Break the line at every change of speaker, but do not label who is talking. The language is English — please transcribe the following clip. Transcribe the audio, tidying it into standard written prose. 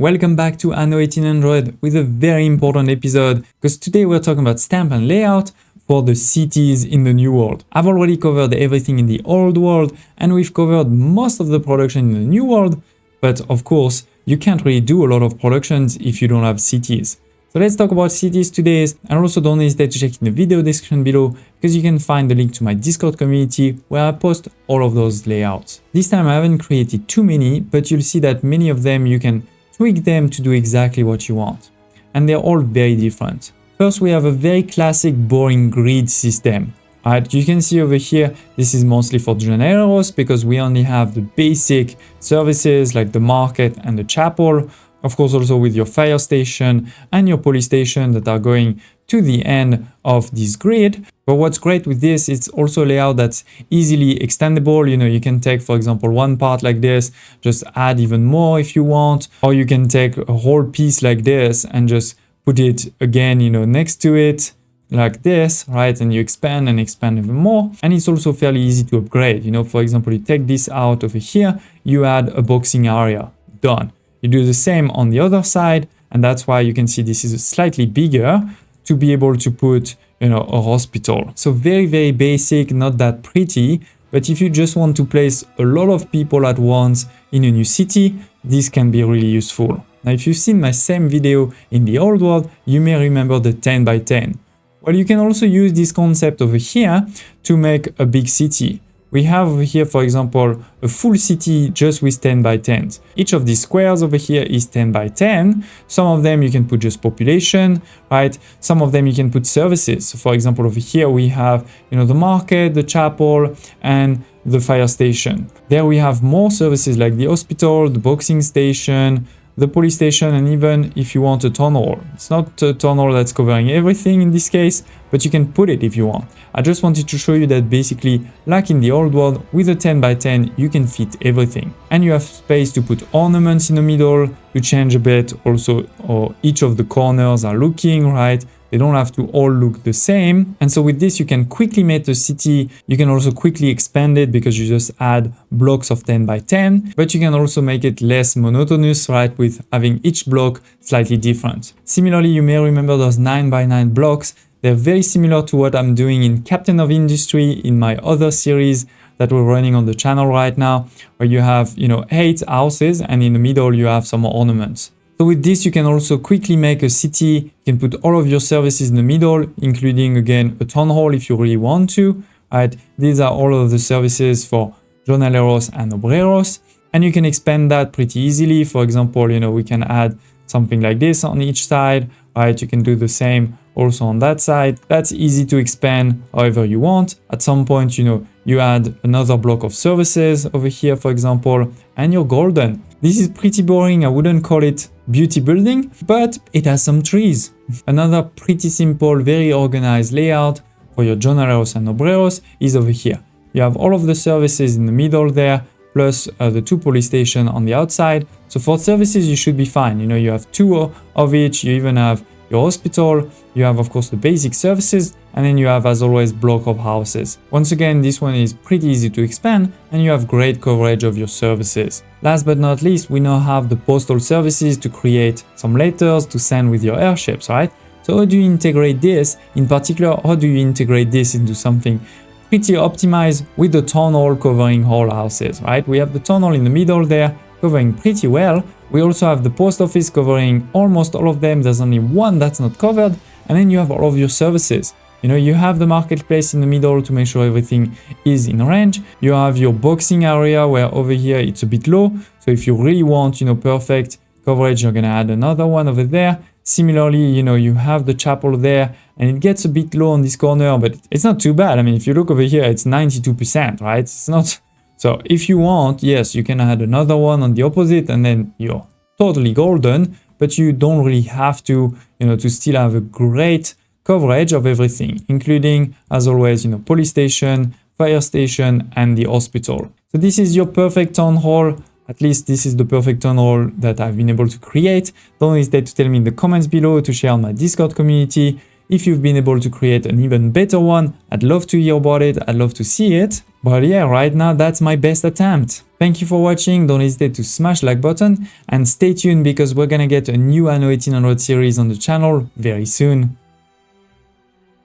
Welcome back to Anno 1800 with a very important episode because today we're talking about stamp and layout for the cities in the new world. I've already covered everything in the old world and we've covered most of the production in the new world, but of course you can't really do a lot of productions if you don't have cities. So let's talk about cities today, and also don't hesitate to check in the video description below because you can find the link to my Discord community where I post all of those layouts. This time I haven't created too many, but you'll see that many of them you can tweak them to do exactly what you want. And they're all very different. First, we have a very classic boring grid system. Alright, you can see over here, this is mostly for generators because we only have the basic services like the market and the chapel. Of course, also with your fire station and your police station that are going to the end of this grid. But what's great with this, it's also a layout that's easily extendable. You know, you can take, for example, one part like this, just add even more if you want, or you can take a whole piece like this and just put it again, you know, next to it like this, right? And you expand and expand even more. And it's also fairly easy to upgrade. You know, for example, you take this out over here, you add a boxing area, done. You do the same on the other side, and that's why you can see this is slightly bigger to be able to put, you know, a hospital. So very, very basic, not that pretty, but if you just want to place a lot of people at once in a new city, this can be really useful. Now, if you've seen my same video in the old world, you may remember the 10 by 10. Well, you can also use this concept over here to make a big city. We have over here, for example, a full city just with 10 by 10s. Each of these squares over here is 10 by 10. Some of them you can put just population, right? Some of them you can put services. So for example, over here we have, you know, the market, the chapel, and the fire station. There we have more services like the hospital, the boxing station, the police station, and even if you want a town hall. It's not a town hall that's covering everything in this case, but you can put it if you want. I just wanted to show you that basically, like in the old world, with a 10 by 10, you can fit everything. And you have space to put ornaments in the middle, to change a bit also, or each of the corners are looking, right? They don't have to all look the same. And so with this, you can quickly make the city. You can also quickly expand it because you just add blocks of 10 by 10, but you can also make it less monotonous, right? With having each block slightly different. Similarly, you may remember those 9 by 9 blocks. They're very similar to what I'm doing in Captain of Industry in my other series that we're running on the channel right now, where you have, you know, 8 houses and in the middle you have some ornaments. So with this, you can also quickly make a city. You can put all of your services in the middle, including again a town hall if you really want to. Right? These are all of the services for jornaleros and obreros, and you can expand that pretty easily. For example, you know, we can add something like this on each side. Right? You can do the same also on that side. That's easy to expand however you want. At some point, you know, you add another block of services over here, for example, and you're golden. This is pretty boring. I wouldn't call it beauty building, but it has some trees. Another pretty simple, very organized layout for your jornaleros and obreros is over here. You have all of the services in the middle there, plus the 2 police stations on the outside. So for services, you should be fine. You know, you have 2 of each. You even have your hospital. You have, of course, the basic services, and then you have, as always, block of houses. Once again, this one is pretty easy to expand, and you have great coverage of your services. Last but not least, we now have the postal services to create some letters to send with your airships, right? So how do you integrate this? In particular, how do you integrate this into something pretty optimized with the town hall covering all houses, right? We have the town hall in the middle there, covering pretty well. We also have the post office covering almost all of them. There's only one that's not covered. And then you have all of your services. You know, you have the marketplace in the middle to make sure everything is in range. You have your boxing area where over here it's a bit low. So if you really want, you know, perfect coverage, you're going to add another one over there. Similarly, you know, you have the chapel there and it gets a bit low on this corner, but it's not too bad. I mean, if you look over here, it's 92%, right? It's not. So if you want, yes, you can add another one on the opposite and then you're totally golden, but you don't really have to, you know, to still have a great coverage of everything, including, as always, you know, police station, fire station, and the hospital. So this is your perfect town hall. At least this is the perfect town hall that I've been able to create. Don't hesitate to tell me in the comments below, to share on my Discord community if you've been able to create an even better one. I'd love to hear about it. I'd love to see it. But yeah, right now that's my best attempt. Thank you for watching, don't hesitate to smash like button and stay tuned because we're gonna get a new Anno 1800 series on the channel very soon.